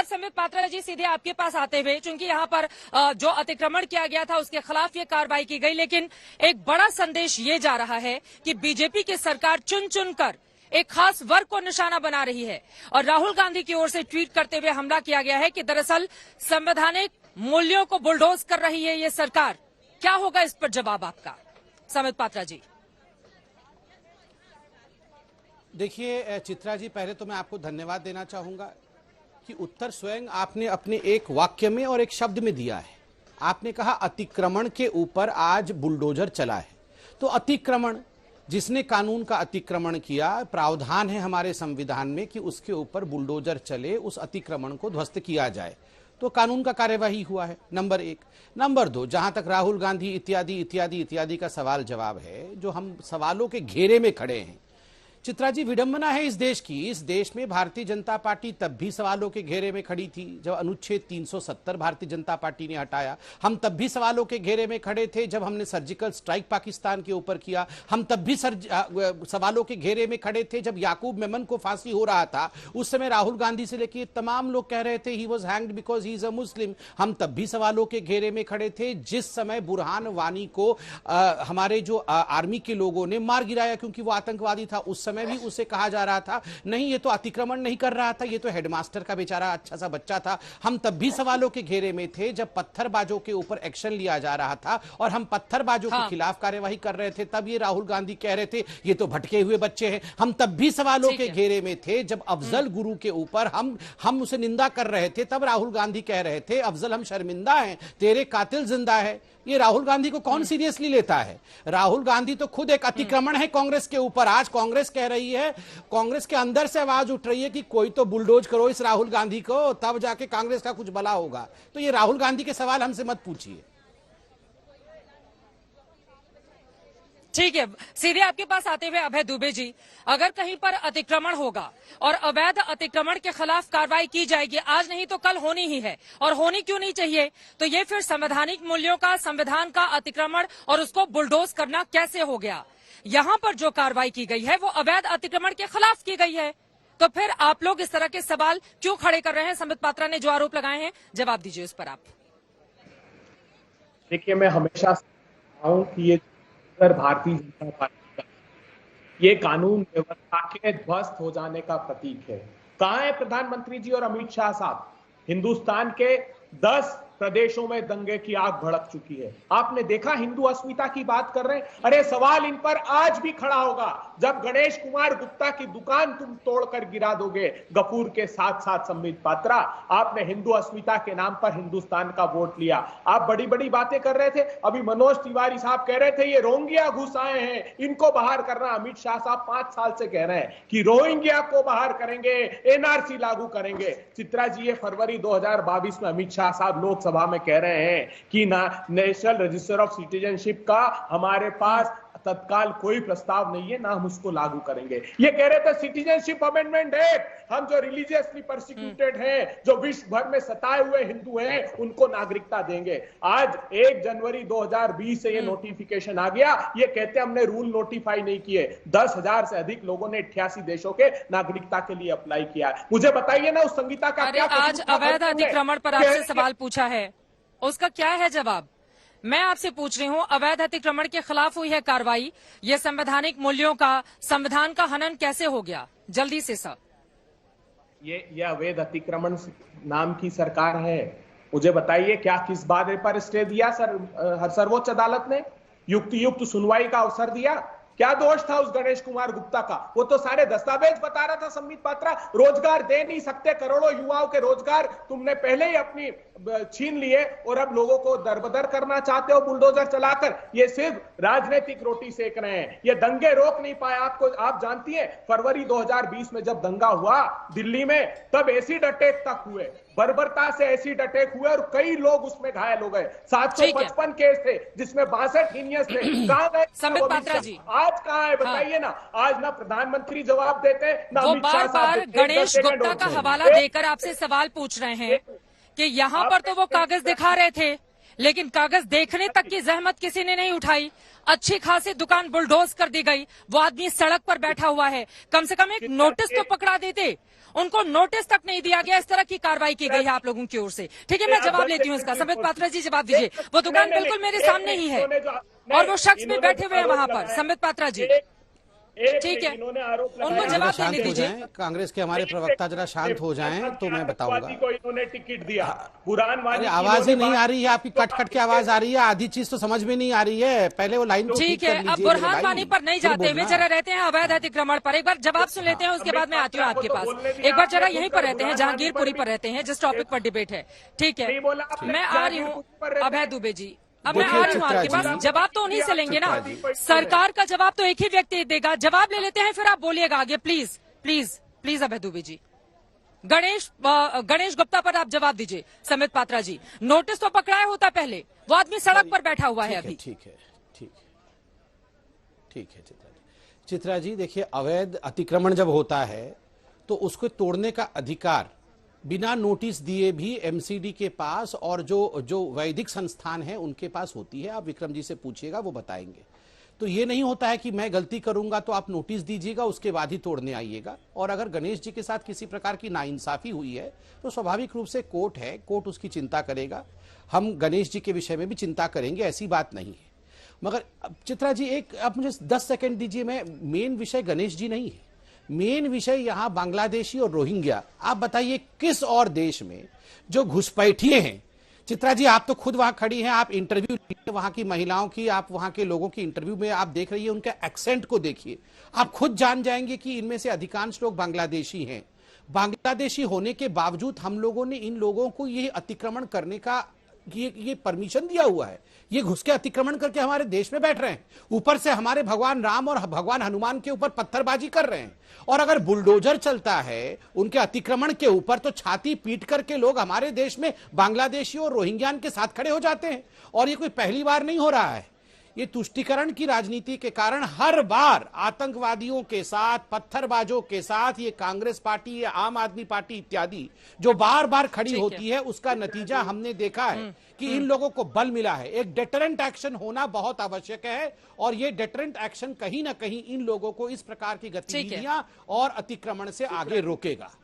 संबित पात्रा जी, सीधे आपके पास आते हुए, चूंकि यहाँ पर जो अतिक्रमण किया गया था उसके खिलाफ ये कार्रवाई की गई, लेकिन एक बड़ा संदेश ये जा रहा है कि बीजेपी की सरकार चुन चुन कर एक खास वर्ग को निशाना बना रही है और राहुल गांधी की ओर से ट्वीट करते हुए हमला किया गया है कि दरअसल संवैधानिक मूल्यों को बुलडोज कर रही है ये सरकार। क्या होगा इस पर जवाब आपका, संबित पात्रा जी? देखिए चित्रा जी, पहले तो मैं आपको धन्यवाद देना चाहूंगा कि उत्तर स्वयं आपने अपने एक वाक्य में और एक शब्द में दिया है। आपने कहा अतिक्रमण के ऊपर आज बुलडोजर चला है। तो अतिक्रमण, जिसने कानून का अतिक्रमण किया, प्रावधान है हमारे संविधान में कि उसके ऊपर बुलडोजर चले, उस अतिक्रमण को ध्वस्त किया जाए, तो कानून का कार्यवाही हुआ है, नंबर एक। नंबर दो, जहां तक राहुल गांधी इत्यादि इत्यादि इत्यादि का सवाल जवाब है, जो हम सवालों के घेरे में खड़े हैं। चित्रा जी, विडंबना है इस देश की, इस देश में भारतीय जनता पार्टी तब भी सवालों के घेरे में खड़ी थी जब अनुच्छेद 370 भारतीय जनता पार्टी ने हटाया। हम तब भी सवालों के घेरे में खड़े थे जब हमने सर्जिकल स्ट्राइक पाकिस्तान के ऊपर किया। हम तब भी सवालों के घेरे में खड़े थे जब याकूब मेमन को फांसी हो रहा था। उस समय राहुल गांधी से लेकर तमाम लोग कह रहे थे he was hanged because he is a Muslim. हम तब भी सवालों के घेरे में खड़े थे। जिस समय बुरहान वानी को हमारे जो आर्मी के लोगों ने मार गिराया क्योंकि वो आतंकवादी था, उस समय भी उसे कहा जा रहा था नहीं ये तो अतिक्रमण नहीं कर रहा था, ये तो हेडमास्टर का बेचारा अच्छा सा बच्चा था। हम तब भी सवालों के घेरे में थे जब पत्थरबाजों के ऊपर एक्शन लिया जा रहा था और हम पत्थरबाजों के खिलाफ कार्यवाही कर रहे थे। तब ये राहुल गांधी कह रहे थे ये तो भटके हुए बच्चे हैं। हम तब भी सवालों के घेरे में थे जब अफजल गुरु के ऊपर हम उसे निंदा कर रहे थे। तब राहुल गांधी कह रहे थे अफजल हम शर्मिंदा हैं, तेरे कातिल जिंदा है। ये राहुल गांधी को कौन सीरियसली लेता है? राहुल गांधी तो खुद एक अतिक्रमण है कांग्रेस के ऊपर। आज कांग्रेस कह रही है, कांग्रेस के अंदर से आवाज उठ रही है कि कोई तो बुलडोज करो इस राहुल गांधी को, तब जाके कांग्रेस का कुछ भला होगा। तो ये राहुल गांधी के सवाल हमसे मत पूछिए। ठीक है, सीधे आपके पास आते हुए अभय दुबे जी, अगर कहीं पर अतिक्रमण होगा और अवैध अतिक्रमण के खिलाफ कार्रवाई की जाएगी, आज नहीं तो कल होनी ही है, और होनी क्यों नहीं चाहिए, तो ये फिर संवैधानिक मूल्यों का, संविधान का अतिक्रमण और उसको बुलडोज करना कैसे हो गया? यहाँ पर जो कार्रवाई की गई है वो अवैध अतिक्रमण के खिलाफ की गई है, तो फिर आप लोग इस तरह के सवाल क्यों खड़े कर रहे हैं? संबित पात्रा ने जो आरोप लगाए हैं, जवाब दीजिए उस पर आप। देखिए, मैं हमेशा कहता हूं कि ये भारतीय जनता पार्टी का ये कानून व्यवस्था के ध्वस्त हो जाने का प्रतीक है। कहां है प्रधानमंत्री जी और अमित शाह साहब? हिंदुस्तान के 10 प्रदेशों में दंगे की आग भड़क चुकी है। आपने देखा हिंदू अस्मिता की बात कर रहे हैं। अरे सवाल इन पर आज भी खड़ा होगा जब गणेश कुमार गुप्ता की दुकान तुम तोड़कर गिरा दोगे गफूर के साथ साथ। संबित पात्रा, आपने हिंदू अस्मिता के नाम पर हिंदुस्तान का वोट लिया। आप बड़ी बड़ी बातें कर रहे थे। अभी मनोज तिवारी साहब कह रहे थे ये रोहिंग्या घुस आए हैं, इनको बाहर करना। अमित शाह साहब 5 साल से कह रहे हैं कि रोहिंग्या को बाहर करेंगे, एनआरसी लागू करेंगे। चित्रा जी, ये फरवरी 2022 में अमित शाह साहब लोकसभा में कह रहे हैं कि ना नेशनल रजिस्टर ऑफ सिटीजनशिप का हमारे पास तत्काल कोई प्रस्ताव नहीं है, ना हम उसको लागू करेंगे। ये कह रहे थे सिटीजनशिप अमेंडमेंट एक्ट, हम जो रिलीजियसली परसिक्यूटेड हैं, जो विश्व भर में सताए हुए हिंदू हैं, उनको नागरिकता देंगे। आज 1 जनवरी 2020 से ये नोटिफिकेशन आ गया। ये कहते हैं हमने रूल नोटिफाई नहीं किए। 10,000 से अधिक लोगों ने 88 देशों के नागरिकता के लिए अप्लाई किया। मुझे बताइए ना, उस संहिता का क्या? आज अवैध अतिक्रमण पर आपसे सवाल पूछा है, उसका क्या है जवाब? मैं आपसे पूछ रही हूँ, अवैध अतिक्रमण के खिलाफ हुई है कार्रवाई, ये संवैधानिक मूल्यों का, संविधान का हनन कैसे हो गया? जल्दी से सर। ये अवैध अतिक्रमण नाम की सरकार है। मुझे बताइए क्या किस बात पर स्टे दिया सर्वोच्च अदालत ने? युक्त सुनवाई का अवसर दिया? क्या दोष था उस गणेश कुमार गुप्ता का? वो तो सारे दस्तावेज बता रहा था। संबित पात्रा, रोजगार दे नहीं सकते, करोड़ों युवाओं के रोजगार तुमने पहले ही अपनी छीन लिए और अब लोगों को दरबदर करना चाहते हो बुलडोजर चलाकर। ये सिर्फ राजनीतिक रोटी सेक रहे हैं। ये दंगे रोक नहीं पाए। आप जानती हैं फरवरी 2020 में जब दंगा हुआ दिल्ली में, तब एसिड अटैक तक हुए, बर्बरता से एसिड अटैक हुए और कई लोग उसमें घायल हो गए। 755 केस थे जिसमें 62 हीनियस थे। कहां गए संबित पात्रा जी? आज कहां है बताइए ना। आज ना प्रधानमंत्री जवाब देते, ना वो अमित शाह बार बार साहब गणेश गुप्ता का हवाला देकर आपसे सवाल पूछ रहे हैं कि यहाँ पर तो वो कागज दिखा रहे थे, लेकिन कागज देखने तक की जहमत किसी ने नहीं उठाई। अच्छी खासी दुकान बुलडोज कर दी गई, वो आदमी सड़क पर बैठा हुआ है। कम से कम एक नोटिस तो पकड़ा देते। उनको नोटिस तक नहीं दिया गया, इस तरह की कार्रवाई की गई है आप लोगों की ओर से। ठीक है, मैं जवाब लेती हूँ इसका। संबित पात्रा जी जवाब दीजिए। वो दुकान बिल्कुल मेरे सामने ही है और वो शख्स भी बैठे हुए हैं वहां पर। संबित पात्रा जी, ठीक है, उनको जवाब शांत देने हो दीजिए। जाएं, कांग्रेस के हमारे प्रवक्ता जरा शांत हो जाएं तो मैं बताऊंगा। को इन्होंने टिकट दिया, कुरानवादी अरे आवाज ही नहीं आ रही है आपकी, कट कट के आवाज आ रही है, आधी चीज तो समझ में नहीं आ रही है। पहले वो लाइन को ठीक कर है, अब लीजिए बुरहान मेरे वानी भाई, पर नहीं फिर जाते हुए बोलना। जरा रहते हैं अवैध अतिक्रमण पर। एक बार जवाब सुन लेते हैं, उसके बाद मैं आती हूँ आपके पास। एक बार जरा यहीं पर रहते हैं, जहांगीरपुरी पर रहते हैं, जिस टॉपिक पर डिबेट है। ठीक है, मैं आ रही हूँ अभय दुबे जी, अब मैं आ रही हूँ आपके पास। जवाब तो उन्हीं से लेंगे ना, सरकार का जवाब तो एक ही व्यक्ति देगा। जवाब ले लेते हैं, फिर आप बोलिएगा आगे। प्लीज प्लीज प्लीज अभय दुबे जी। गणेश गुप्ता पर आप जवाब दीजिए। संबित पात्रा जी, नोटिस तो पकड़ाया होता पहले, वो आदमी सड़क पर बैठा हुआ है अभी। ठीक है चित्रा जी, देखिए अवैध अतिक्रमण जब होता है तो उसको तोड़ने का अधिकार बिना नोटिस दिए भी एमसीडी के पास और जो वैदिक संस्थान है उनके पास होती है। आप विक्रम जी से पूछिएगा, वो बताएंगे। तो ये नहीं होता है कि मैं गलती करूंगा तो आप नोटिस दीजिएगा, उसके बाद ही तोड़ने आइएगा। और अगर गणेश जी के साथ किसी प्रकार की नाइंसाफी हुई है तो स्वाभाविक रूप से कोर्ट है, कोर्ट उसकी चिंता करेगा। हम गणेश जी के विषय में भी चिंता करेंगे, ऐसी बात नहीं है। मगर चित्रा जी, एक आप मुझे 10 सेकंड दीजिए। मैं मेन विषय गणेश जी नहीं है, मेन विषय यहां बांग्लादेशी और रोहिंग्या। आप बताइए किस और देश में जो घुसपैठिए हैं। चित्रा जी, आप तो खुद वहां खड़ी हैं, आप इंटरव्यू लीजिए वहां की महिलाओं की, आप वहां के लोगों की इंटरव्यू में आप देख रही है, उनके एक्सेंट को देखिए, आप खुद जान जाएंगे कि इनमें से अधिकांश लोग बांग्लादेशी हैं। बांग्लादेशी होने के बावजूद हम लोगों ने इन लोगों को ये अतिक्रमण करने का ये परमिशन दिया हुआ है। ये घुस के अतिक्रमण करके हमारे देश में बैठ रहे हैं, ऊपर से हमारे भगवान राम और भगवान हनुमान के ऊपर पत्थरबाजी कर रहे हैं। और अगर बुलडोजर चलता है उनके अतिक्रमण के ऊपर तो छाती पीट करके लोग हमारे देश में बांग्लादेशी और रोहिंग्यान के साथ खड़े हो जाते हैं। और ये कोई पहली बार नहीं हो रहा है। ये तुष्टीकरण की राजनीति के कारण हर बार आतंकवादियों के साथ, पत्थरबाजों के साथ ये कांग्रेस पार्टी या आम आदमी पार्टी इत्यादि जो बार बार खड़ी होती है, उसका नतीजा हमने देखा है कि इन लोगों को बल मिला है। एक डेटरेंट एक्शन होना बहुत आवश्यक है और ये डेटरेंट एक्शन कहीं ना कहीं इन लोगों को इस प्रकार की गतिविधियां और अतिक्रमण से आगे रोकेगा।